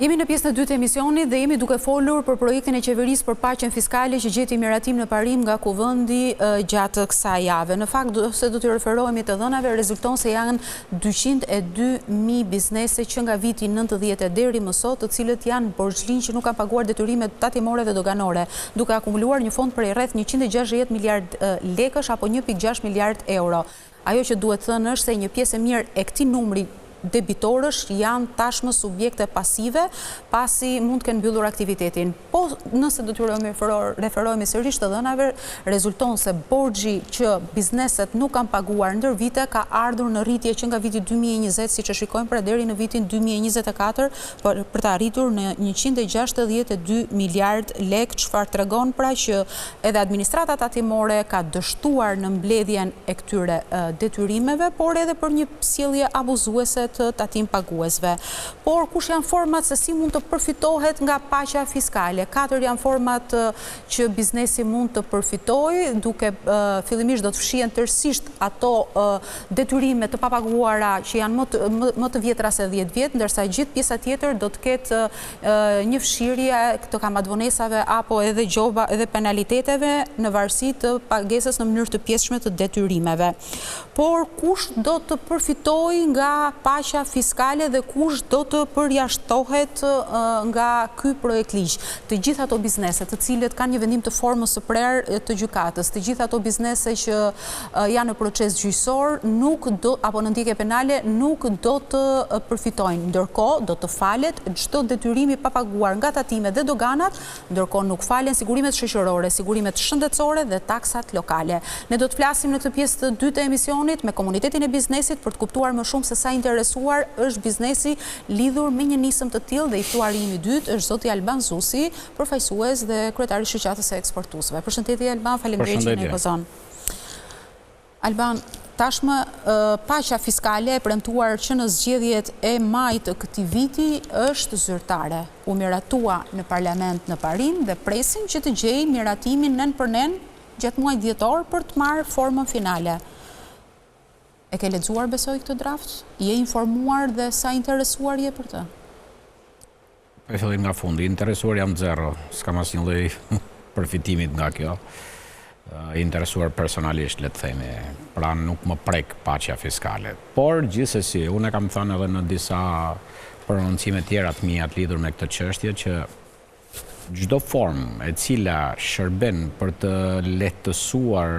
Jemi në pjesën e dytë të emisionit dhe jemi duke folur për projektin e qeverisë për paqen fiskale që gjeti miratim në parim nga Kuvendi gjatë kësaj jave. Në fakt, se do të referohemi të dhënave, rezulton se janë 202.000 biznese që nga viti 90 deri më sot, të cilët janë borxhlin që nuk kanë paguar detyrimet tatimore dhe doganore, duke akumuluar një fond për rreth 160 miliard lekësh apo 1.6 miliard euro. Ajo që duhet thënë është se një pjesë e mirë e këtij numri debitorësh janë tashmë subjekte pasive, pasi mund të kenë mbyllur aktivitetin. Po nëse do të referohemi sërish të dhënave, rezulton se borxhi që bizneset nuk kanë paguar ndër vite ka ardhur në rritje që nga viti 2020, siç e shikojmë pra deri në vitin 2024, për të arritur në 162 miliard lek, çfarë tregon pra që edhe administrata tatimore ka dështuar në mbledhjen e këtyre detyrimeve, por edhe për një sjellje abuzuese të tatim paguesve. Por kush janë format se si mund të përfitohet nga paqja fiskale? 4 janë format që biznesi mund të përfitojë, duke fillimisht do të fshihen tërësisht ato detyrime të papaguara që janë më të vjetra se 10 vjet, ndërsa gjithë pjesa tjetër do të ketë një fshirje të kamatovonesave apo edhe gjoba edhe penaliteteve në varësi të pagesës në mënyrë të pjesshme të detyrimeve. Por kush do të përfitojë nga paqja fiskale dhe kush do të përjashtohet nga ky projekt ligj? Të gjitha ato biznese të cilët kanë një vendim të formës së prerë të gjykatës, të gjitha ato biznese që janë në proces gjyqësor, apo në ndjekje penale, nuk do të përfitojnë. Ndërkohë do të falet çdo detyrim i papaguar nga tatimet dhe doganat, ndërkohë nuk falen sigurimet shoqërore, sigurimet shëndetësore dhe taksat lokale. Ne do të flasim në këtë pjesë të dytë të emisionit me komunitetin e biznesit për të kuptuar më shumë se sa interesuar është biznesi lidhur me një nisëm të tillë, dhe i ftuari im i dytë është zoti Alban Zusi, përfaqësues dhe kryetari i shoqatës së eksportuesve. Përshëndetje Alban, faleminderit që na pozon. Alban, tashmë paqja fiskale e premtuar që në zgjedhjet e majit të këtij viti është zyrtare. U miratua në parlament në parim dhe presim që të gjejë miratimin nën për nën gjatë muajit dhjetor për të marrë formën finale. E ke lexuar besoj këtë draft? Je informuar dhe sa interesuar je për të? E fillim nga fundi, interesuar jam zero, s'kam asnjë lloj përfitimit nga kjo. Interesuar personalisht, le të themi, pra nuk më prek paqja fiskale. Por gjithsesi, unë kam thënë edhe në disa prononcime tjera të mia të lidhur me këtë çështje që çdo formë e cila shërben për të lehtësuar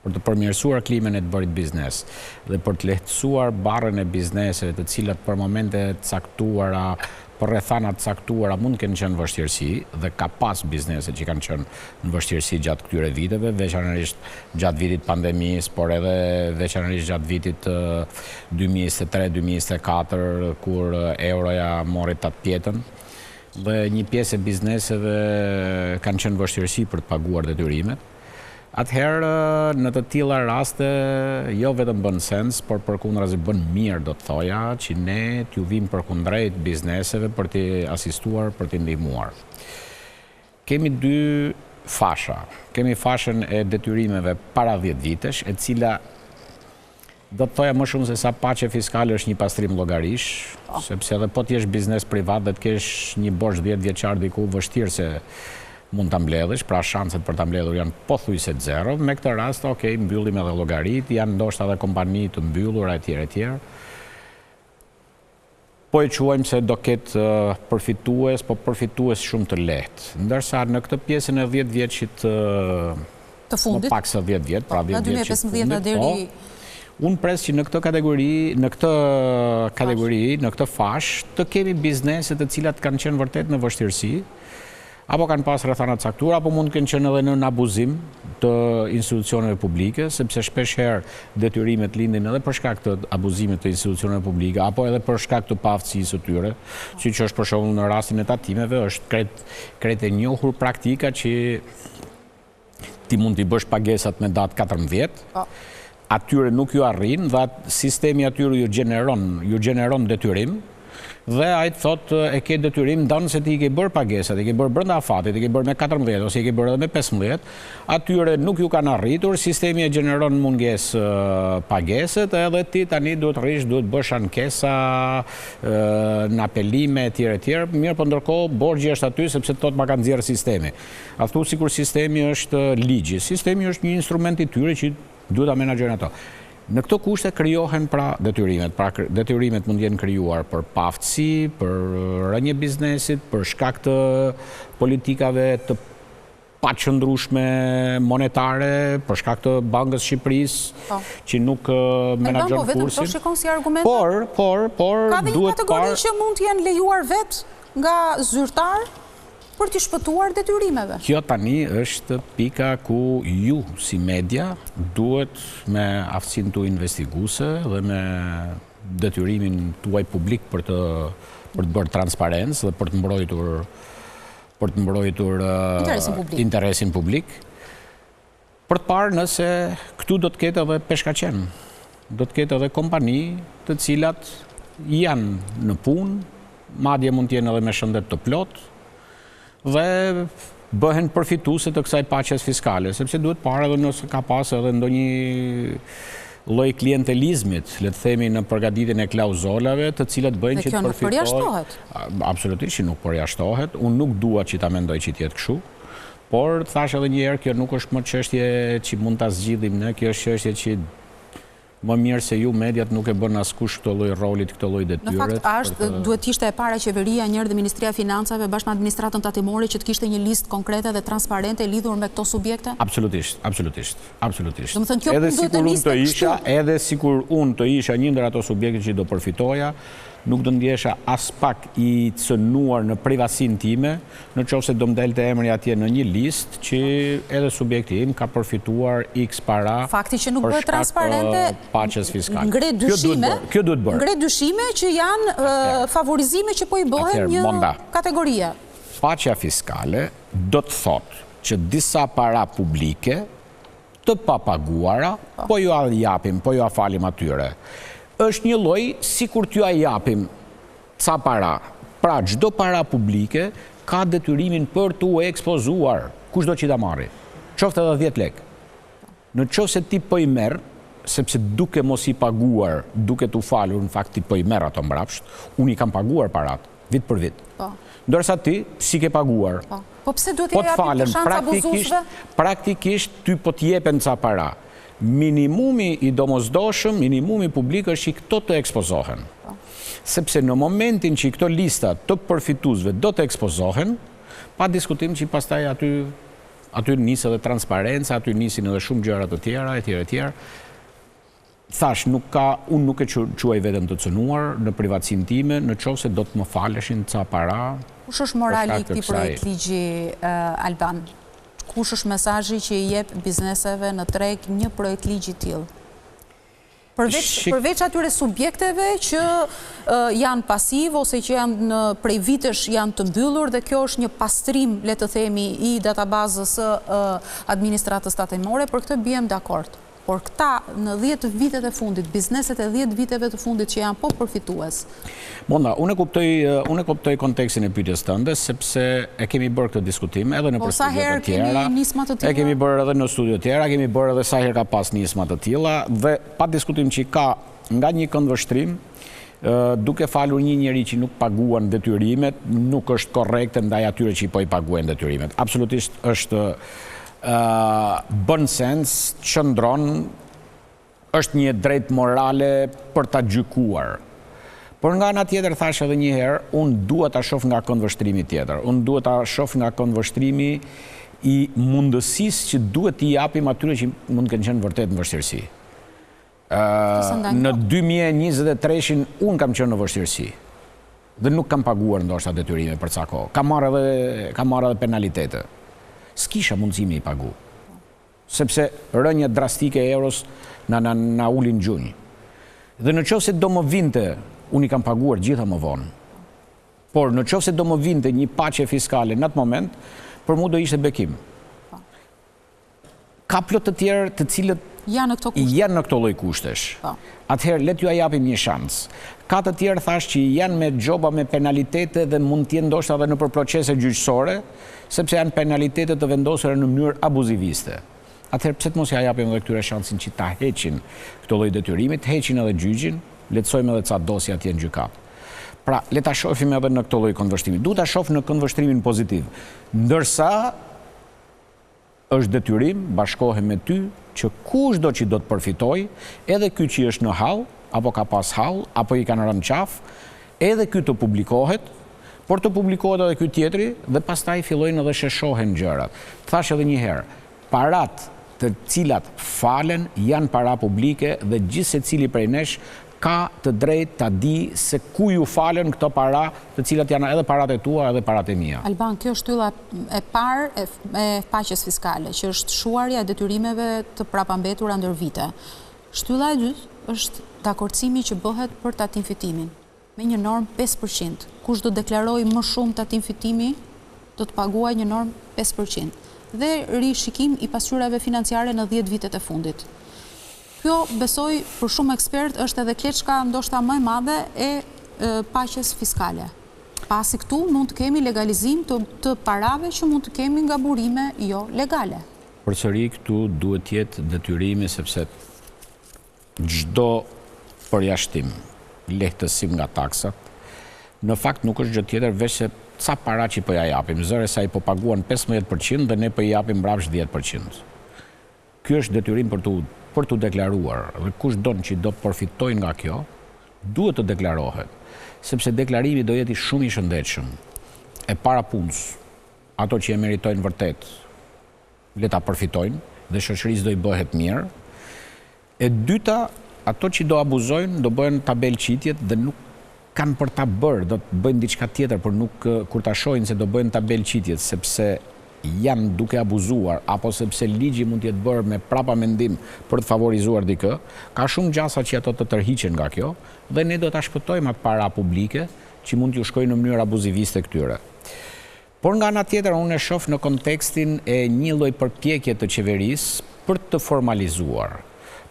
për të përmirësuar klimën e të bërit biznes dhe për të lehtësuar barrën e bizneseve të cilat për momente caktuara, për rrethana të caktuara mund të kenë qenë vështirësi, dhe ka pas biznese që kanë qenë në vështirësi gjatë këtyre viteve, veçanërisht gjatë vitit pandemisë, por edhe veçanërisht gjatë vitit 2023-2024 kur euroja mori 8 pjetën. Dhe një pjesë e bizneseve kanë qenë vështirësi për të paguar detyrimet. Atëherë, në të tilla raste, jo vetëm bën sens, por përkundrazi bën mirë, do të thoja, që ne t'ju vim përkundrejt bizneseve për t'i asistuar, për t'i ndihmuar. Kemi 2 fasha. Kemi fashën e detyrimeve para 10 vitesh, e cila do të thoja më shumë se sa paqe fiskale është një pastrim llogarish, sepse edhe po t'jesh biznes privat dhe t'kesh një borxh 10 vjeçar diku, vështirë se mund ta mbledhësh, pra shanset për ta mbledhur janë pothuajse zero. Me këtë rast, okay, mbyllim edhe llogarit, janë ndoshta edhe kompani të mbyllura etj. Po e quajmë se do ketë përfitues, po përfitues shumë të lehtë. Ndërsa në këtë pjesën e 10 vjeçit të fundit, më pak se 10 vjet, pra 10 vjet të fundit, deri unë pres që në këtë kategori, në këtë fash, të kemi biznese të cilat kanë qenë vërtet në vështirësi, apo kanë pas rrethana të caktuara, apo mund të kenë qenë edhe në abuzim të institucioneve publike, sepse shpesh herë detyrimet lindin edhe për shkak të abuzimit të institucioneve publike, apo edhe për shkak të paaftësisë së tyre, siç është për shembull në rastin e tatimeve, është krejt e njohur praktika që ti mund t'i bësh pagesat me datë 14, atyre nuk ju arrin dhe sistemi atyre ju gjeneron detyrim, dhe ai thotë e ke detyrim ndonë se ti i ke bërë pagesat, i ke bërë brenda afatit, i ke bërë me 14 ose i ke bërë edhe me 15, atyre nuk ju kanë arritur, sistemi e gjeneron mungesë pagesët, edhe ti tani duhet bësh ankesa në apelime etj. Mirë, po ndërkohë borxhi është aty sepse thotë ma ka nxjerrë sistemi. A thu sikur sistemi është ligji, sistemi është një instrument i tyre që duhet ta menaxhojnë ato. Në këto kushte krijohen pra detyrimet. Pra detyrimet mund jenë krijuar për paftësi, për rënje biznesit, për shkak të politikave të paqëndrueshme monetare, për shkak të Bankës Shqipërisë që nuk menaxhon kursin. Po shikon si argument. Por ka dhe një duhet kategori që mund të jenë lejuar vetë nga zyrtar për të shpëtuar detyrimeve. Kjo tani është pika ku ju, si media, duhet me aftësinë tuaj investiguese dhe me detyrimin tuaj publik për të bërë transparencë dhe për të mbrojtur interesin publik. Për të parë nëse këtu do të ketë edhe peshkaqen, do të ketë edhe kompani të cilat janë në punë, madje mund të jenë edhe me shëndet të plotë, dhe bëhen përfituese të kësaj paqes fiskale, sepse duhet parë edhe nëse ka pas edhe ndonjë lloj klientelizmit, le të themi në përgatitjen e klauzolave, të cilat bëjnë që të përfitojë. Kjo nuk përjashtohet. Absolutisht që nuk përjashtohet. Unë nuk dua që ta mendoj që të jetë kështu, por thash edhe një herë, kjo nuk është më çështje që mund ta zgjidhim ne, kjo është çështje që më mirë se ju mediat nuk e bën askush këtë lloj rolit, këtë lloj detyre. Në fakt, duhet ishte e para qeveria njërë dhe Ministria e Financave bashkë në administratën tatimore që të kishte një listë konkrete dhe transparente lidhur me këto subjekte? Absolutisht. Do më thënë, kjo duhet të listë kështu? Edhe sikur unë të isha një ndër ato subjekte që do përfitoja, nuk do ndjesha as pak i cënuar në privatësinë time, në qoftë se do më delte emri atje në një listë që edhe subjekti im ka përfituar X para. Fakti që nuk bëhet transparente paqes fiskale. Ngre dyshime që janë favorizime që po i bëhen një kategorie. Paqja fiskale do të thotë që disa para publike të papaguara, po ju a japim, po ju a falim atyre. Është një lloj sikur t'ju a japim ca para. Pra çdo para publike ka detyrimin për t'u ekspozuar kushdo që ta marri. Qoftë edhe 10 lekë. Në qoftë se ti po i merr, sepse duke mos i paguar, duke t'u falur, në fakt ti po i merr ato mbrapsht, unë i kam paguar parat vit për vit. Ndërsa ti si ke paguar. Po pse duhet t'ja japim shans abuzuesve? Praktikisht ty po t'jepen ca para. Minimumi i domosdoshëm, minimumi publik është që këto të ekspozohen. Sepse në momentin që këto lista të përfituesve do të ekspozohen, pa diskutim që pastaj aty nisë edhe transparenca, aty nisin edhe shumë gjëra të tjera, etj. Thash, unë nuk e quaj veten të cënuar në privatësinë time, në qoftë se do të më faleshin ca para. Kush është morali i këtij projekt ligji, Alban? Kush është mesazhi që i jep bizneseve në treg një projekt ligji tillë? Përveç atyre subjekteve që janë pasiv ose që janë prej vitesh janë të mbyllur dhe kjo është një pastrim, le të themi, i databazës së administratës tatimore, për këtë bijem dakord. Por këta në 10 vitet e fundit, bizneset e 10 viteve të fundit që janë po përfitues. Monda, unë e kuptoj kontekstin e pyetjes tënde, sepse e kemi bërë këtë diskutim edhe në studio të tjera. Po sa herë kemi nisma të tilla? E kemi bërë edhe në studio të tjera, kemi bërë edhe sa herë ka pas nisma të tilla dhe pa diskutim që ka nga një këndvështrim, duke falur një njeri që nuk paguan detyrimet, nuk është korrekte ndaj atyre që i po i paguajnë detyrimet. Absolutisht është bën sens, qëndron, është një drejt morale për ta gjykuar. Por nga ana tjetër thash edhe një herë, unë dua ta shoh nga këndvështrimi tjetër. Unë dua ta shoh nga këndvështrimi i mundësisë që duhet t'i japim atyre që mund të kenë qenë vërtet në vështirësi. Në 2023 unë kam qenë në vështirësi dhe nuk kam paguar ndoshta detyrime për ca kohë. Kam marrë edhe penalitete. S'kisha mundësimi i pagu. Sepse rënja drastike e euros na ulin gjunjë. Dhe në qoftë se do më vinte, unë i kam paguar gjitha më vonë. Por në qoftë se do më vinte një paqe fiskale në atë moment, për mu do ishte bekim. Ka plot të tjerë të cilët Janë në këto kushte. Janë në këto lloj kushtesh. Atëherë, le t'ju japim një shans. Ka të tjerë thash që janë me gjoba me penalitete dhe mund t'jenë ndoshta edhe nëpër procese gjyqësore, sepse janë penalitete të vendosura në mënyrë abuziviste. Atëherë, pse të mos ja japim edhe këtyre shansin që ta heqin këto lloj detyrimi, të heqin edhe gjyqin, lehtësojmë edhe ca dosje atje në gjykat. Pra, le ta shohim edhe në këto lloj këndvështrimi. Duhet ta shoh në këndvështrimin pozitiv. Ndërsa është detyrim, bashkohem me ty, që kushdo që do të përfitoj, edhe ky që është në hall, apo ka pas hall, apo i kanë rënë qaf, edhe ky të publikohet, por të publikohet edhe ky tjetri, dhe pastaj fillojnë edhe sheshohen gjërat. Thash edhe një herë, parat të cilat falen janë para publike dhe gjithë secili prej nesh ka të drejt ta di se ku ju falen këto para, të cilat janë edhe parat e tua edhe parat e mia. Alban, kjo është shtylla e parë e paqes fiskale, që është shuarja e detyrimeve të prapambetura ndër vite. Shtylla e dytë është dakordësimi që bëhet për tatim fitimin, me një normë 5%. Kush do deklarojë më shumë tatim fitimi, do të paguajë një normë 5%. Dhe rishikim i pasqyrave financiare në 10 vitet e fundit. Kjo, besoj, për shumë ekspert, është edhe kleçka ndoshta më e madhe e paqes fiskale. Pasi këtu mund të kemi legalizim të parave që mund të kemi nga burime jo legale. Përsëri këtu duhet jetë detyrimi sepse çdo përjashtim, lehtësim nga taksat, në fakt nuk është gjë tjetër veç se ca para që po ja japim. Zëre sa i po paguan 15% dhe ne po i japim mbrapsht 10%. Ky është detyrim për të deklaruar, dhe kush don që do të përfitojnë nga kjo, duhet të deklarohet, sepse deklarimi do jeti shumë i shëndetshëm. E para punës, ato që e meritojnë vërtet, le ta përfitojnë dhe shoqërisë do i bëhet mirë. E dyta, ato që do abuzojnë, do bëhen tabelqitjet dhe nuk kanë për ta bërë, do të bëjnë diçka tjetër, por nuk kur ta shohin se do bëjnë tabelqitjet, sepse janë duke abuzuar, apo sepse ligji mund të jetë bërë me prapa mendim për të favorizuar dikë, ka shumë gjasa që ato të tërhiqen nga kjo, dhe ne do ta shpëtojmë atë para publike që mund t'ju shkojnë në mënyrë abuziviste këtyre. Por nga ana tjetër, unë e shoh në kontekstin e një lloj përpjekje të qeverisë për të formalizuar.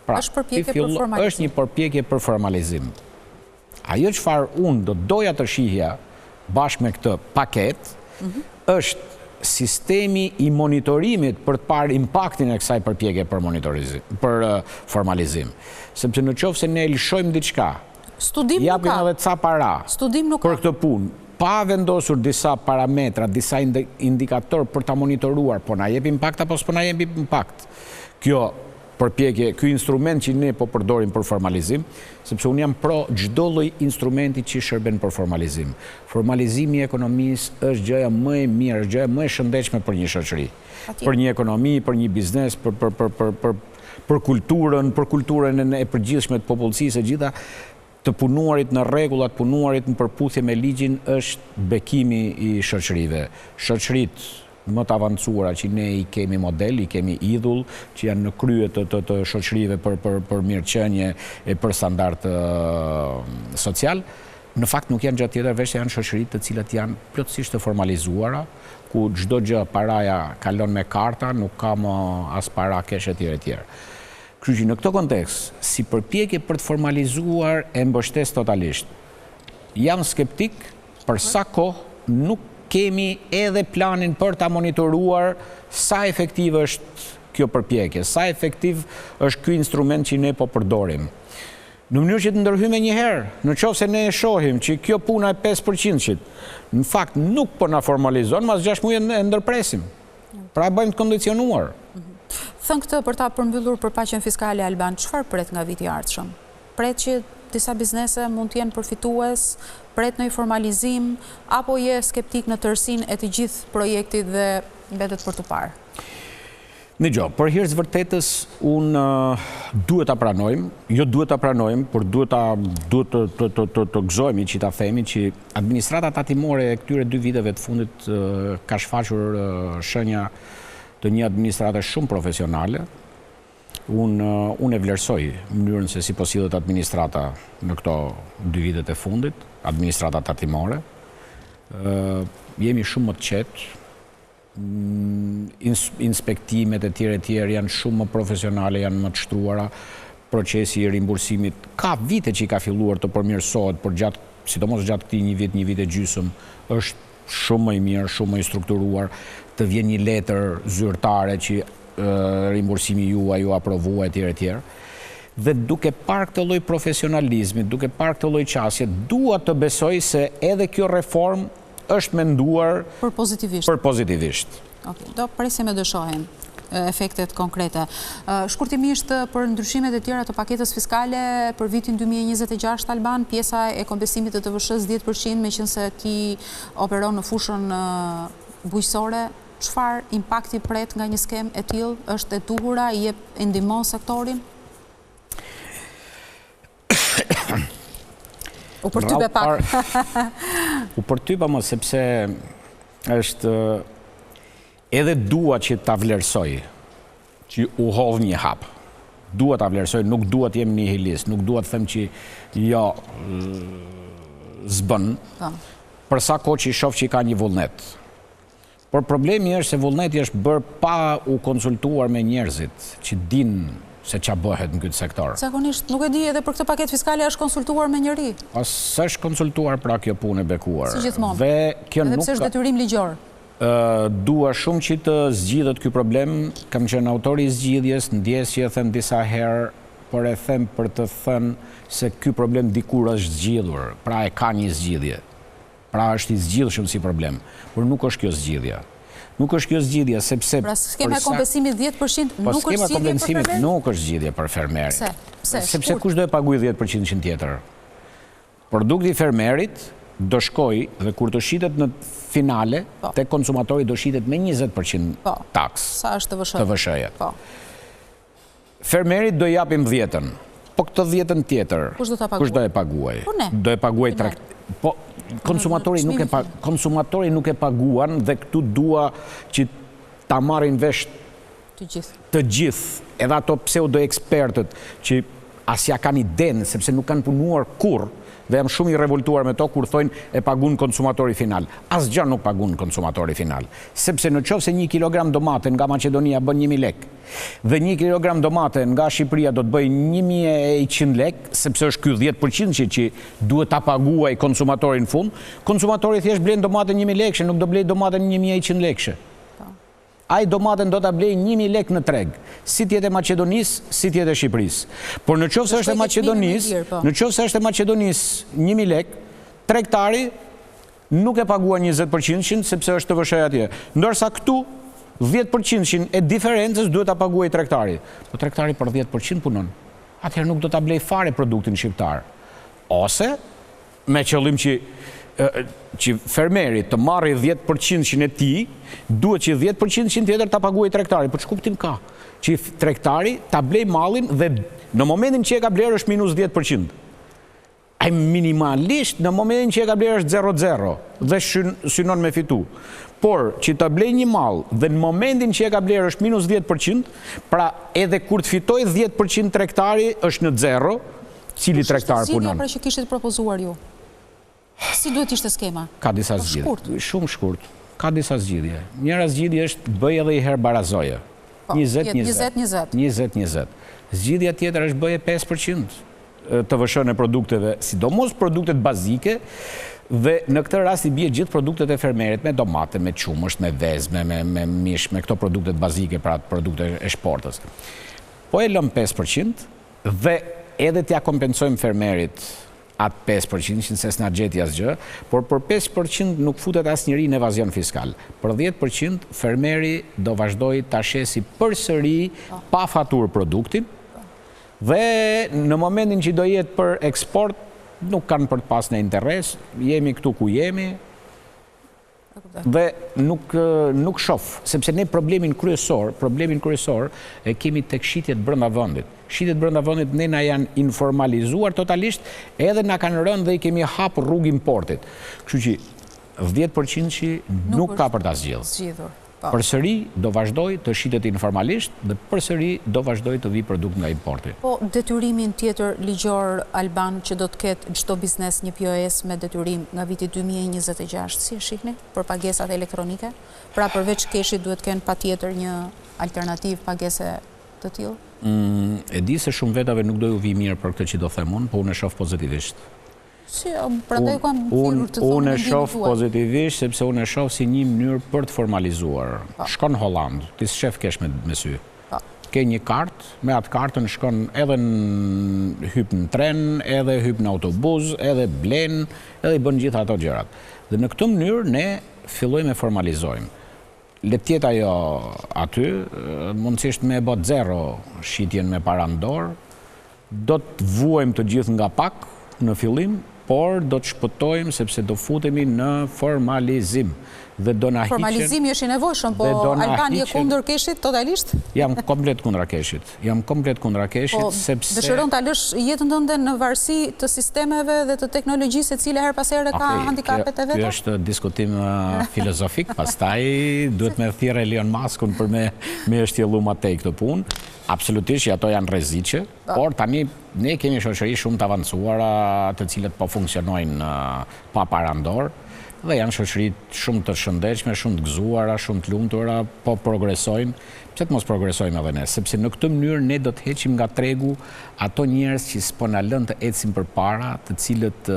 Pra, është një përpjekje për formalizim. Ajo çfarë unë do doja të shihja bashkë me këtë paket, është sistemi i monitorimit për të parë impaktin e kësaj përpjekje për formalizim. Sepse në qoftë se ne lëshojmë diçka, japim edhe ca para për këtë punë, pa vendosur disa parametra, disa indikator për ta monitoruar, po na jep impakt apo s'po na jep impakt. Kjo përpjekje, ky instrument që ne po përdorim për formalizim, sepse unë jam pro çdo lloj instrumenti që shërben për formalizim. Formalizimi i ekonomisë është gjëja më e mirë, është gjëja më e shëndetshme për një shoqëri, për një ekonomi, për një biznes, për kulturën e përgjithshme të popullsisë, e gjitha të punuarit në rregulla, të punuarit në përputhje me ligjin është bekimi i shoqërive. Shoqëritë më të avancuara që ne i kemi model, i kemi idhull, që janë në krye të shoqërive për mirëqenie e për standard social, në fakt nuk janë gjë tjetër veç se janë shoqëritë të cilat janë plotësisht të formalizuara, ku çdo gjë paraja kalon me karta, nuk ka më as para kesh etj etj. Kështu që në këtë kontekst, si përpjekje për të formalizuar e mbështes totalisht, jam skeptik për sa kohë nuk kemi edhe planin për ta monitoruar sa efektiv është kjo përpjekje, sa efektiv është ky instrument që ne po përdorim. Në mënyrë që të ndërhyjmë një herë, në qoftë se ne e shohim që kjo puna e 5%-shit, në fakt nuk po na formalizon, mas 6 muaj e ndërpresim. Pra bëjmë të kondicionuar. Thënë këtë për ta përmbyllur për paqen fiskale, Alban, çfarë pret nga viti i ardhshëm? Pret që disa biznese mund të jenë përfitues, pret në i formalizim, apo je skeptik në tërësinë e të gjithë projektit dhe mbetet për të parë? Nëgjo, për hir të vërtetës, unë duhet ta pranojmë, jo duhet ta pranojmë, por duhet të gëzojmë që ta themi që administrata tatimore e këtyre 2 viteve të fundit ka shfaqur shenja të një administrate shumë profesionale. Unë e vlerësoj mënyrën se si po sillet administrata në këto 2 vitet e fundit, administrata tatimore. Jemi shumë më të qetë, inspektimet e tjerë janë shumë më profesionale, janë më të shtruara, procesi i rimbursimit ka vite që i ka filluar të përmirësohet, por sidomos gjatë këtij një vit e gjysmë, është shumë më i mirë, shumë më i strukturuar, të vjen një letër zyrtare që rimbursimi juaj ju aprovua etj. Dhe duke parë këtë lloj profesionalizmi, duke parë këtë lloj qasje, dua të besoj se edhe kjo reformë është menduar për pozitivisht. Do presim e dëshohen efektet konkrete. Shkurtimisht për ndryshimet e tjera të paketës fiskale për vitin 2026, Alban, pjesa e kompensimit të TVSH-s 10%, meqense ti operon në fushën bujqësore, çfarë impakti pret nga një skemë e tillë? Është e duhura, i jep ndihmon sektorin? U përtype pak. U përtypa më sepse është edhe dua që ta vlerësoj, që u hodh një hap. Dua ta vlerësoj, nuk dua të jem nihilist, nuk dua të them që jo zbën. Për sa kohë që i shoh që i ka një vullnet. Por problemi është se vullneti është bërë pa u konsultuar me njerëzit që dinë se qa bëhet në këtë sektor. Zakonisht, nuk e di edhe për këtë paket fiskale është konsultuar me njëri. Së është konsultuar pra kjo punë e bekuar. Si gjithmonë. Edhe pse është detyrim ligjor. Dua shumë që të zgjidhet ky problem, kam qenë autori i zgjidhjes, ndjes që e them disa herë, por e them për të thënë se ky problem dikur është zgjidhur, pra e ka një zgjidhje. Pra është i zgjidhshëm si problem, por nuk është kjo zgjidhja. Nuk është kjo zgjidhja, sepse... Pra skema e kompensimit 10% nuk është zgjidhje për fermerin? Nuk është zgjidhje për fermerin. Sepse kush do e paguaj 10% tjetër? Produkti fermerit do shkoj dhe kur të shitet në finale, te konsumatori do shitet me 20% taks. Sa është TVSH-ja? Fermerit do japim 10%. Po këtë 10% tjetër, kush do e paguaj? Do e paguaj po konsumatori nuk e paguan dhe këtu dua që ta marrin vesh të gjithë, edhe ato pseudo ekspertët që asja kanë iden, sepse nuk kanë punuar kurrë, dhe jam shumë i revoltuar me to kur thojnë e pagun konsumatori final. Asgjë nuk pagun konsumatori final. Sepse në qoftë se 1 kilogram domate nga Maqedonia bën 1000 lek, dhe 1 kilogram domate nga Shqipëria do të bëj 1100 lek, sepse është ky 10% që duhet ta paguaj konsumatori në fund, konsumatori thjesht blen domaten 1000 lekëshe, nuk do blej domaten 1100 lekëshe. Ai domaten do ta blej 1000 lek në treg, si tjetë e Maqedonisë, si tjetë e Shqipërisë. Por në qoftë se është e Maqedonisë 1000 lek, tregtari nuk e paguan 20% sepse është TVSH atje. Ndërsa këtu 10% e diferencës duhet ta paguaj tregtari. Po tregtari për 10% punon. Atëherë nuk do ta blej fare produktin shqiptar. Ose me qëllim që fermeri të marri 10% e tij, duhet që 10% tjetër ta paguaj tregtari. Po ç'kuptim ka? Që tregtari ta blej mallin dhe në momentin që e ka bler është minus 10%. Ai minimalisht në momentin që e ka bler është 0-0 dhe synon me fitu. Por që ta blej një mall dhe në momentin që e ka bler është minus 10%, pra edhe kur të fitoj 10% tregtari është në 0, cili tregtar punon. Pra që kishit propozuar ju? Si duhet ishte skema? Ka disa zgjidhje. Shumë shkurt. Ka disa zgjidhje. Njëra zgjidhje është bëj edhe i herë barazoje. 20-20. Zgjidhja tjetër është bëje 5% TVSH në produkteve, sidomos produktet bazike, dhe në këtë rast i bie gjithë produktet e fermerit, me domate, me qumësht, me vezme, me mish, me këto produktet bazike, pra produkte e shportës. Po e lëm 5% dhe edhe t'ja kompensojmë fermerit atë 5%, se s'na gjeti asgjë, por për 5% nuk futet asnjëri në evazion fiskal. Për 10% fermeri do vazhdoj ta shesi përsëri pa faturë produktin, dhe në momentin që do jetë për eksport, nuk kanë për të pas në interes, jemi këtu ku jemi, dhe nuk shoh, sepse ne problemin kryesor e kemi tek shitjet brenda vendit. Shitjet brenda vendit ne na janë informalizuar totalisht, edhe na kanë rënë dhe i kemi hapur rrugë importit. Kështu që 10% nuk ka për ta zgjidhur. përsëri do vazhdoj të shitet informalisht dhe përsëri do vazhdoj të vi produkt nga importi. Po, detyrimin tjetër ligjor Alban që do të ketë çdo biznes një POS me detyrim nga viti 2026, si e shihni për pagesat elektronike? Pra përveç keshit duhet kenë patjetër një alternativë pagese të tillë? E di se shumë vetave nuk do ju vi mirë për këtë që do them unë, po unë e shoh pozitivisht. Si, prandaj kam thirrur të thonë unë e shoh pozitivisht sepse unë e shoh si një mënyrë për të formalizuar. Shkon në Holland, ti shef kesh me sy. Ke një kartë, me atë kartën shkon edhe hyp në tren, edhe hyp në autobus, edhe blen, edhe i bën gjitha ato gjërat. Dhe në këtë mënyrë ne fillojmë e formalizojmë. Le të jetë ajo aty, mundësisht me bot zero shitjen me para në dorë, do të vuajmë të gjithë nga pak në fillim, por do të shpëtojmë sepse do futemi në formalizim. Dhe do na hiqen. Formalizimi është i nevojshëm, po Albani e kundër keshit totalisht? Jam komplet kundra keshit. Sepse dëshiron ta lësh jetën tënde në varësi të sistemeve dhe të teknologjisë e cila her pas here ka handikapet e veta? Ky është diskutim filozofik, pastaj duhet me thirrë Elon Muskun për me shtjellu më tej këtë punë. Absolutisht që ato janë rreziqe, por tani ne kemi shoqëri shumë të avancuara të cilët po funksionojnë pa parandor dhe janë shoqëri shumë të shëndetshme, shumë të gëzuara, shumë të lumtura, po progresojnë. Pse të mos progresojmë edhe ne? Sepse në këtë mënyrë ne do të heqim nga tregu ato njerëz që s'po na lënë të ecim përpara, të cilët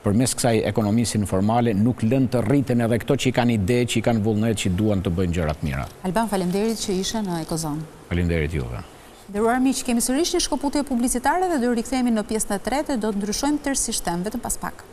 përmes kësaj ekonomisë informale nuk lënë të rriten edhe këto që i kanë ide, që i kanë vullnet, që duan të bëjnë gjëra të mira. Alban, faleminderit që ishe në Ekozon. Faleminderit juve. Nderuar miq, kemi sërish një shkëputje publicitare dhe do rikthehemi në pjesën e tretë dhe do të ndryshojmë tërësisht temë vetëm pas pak.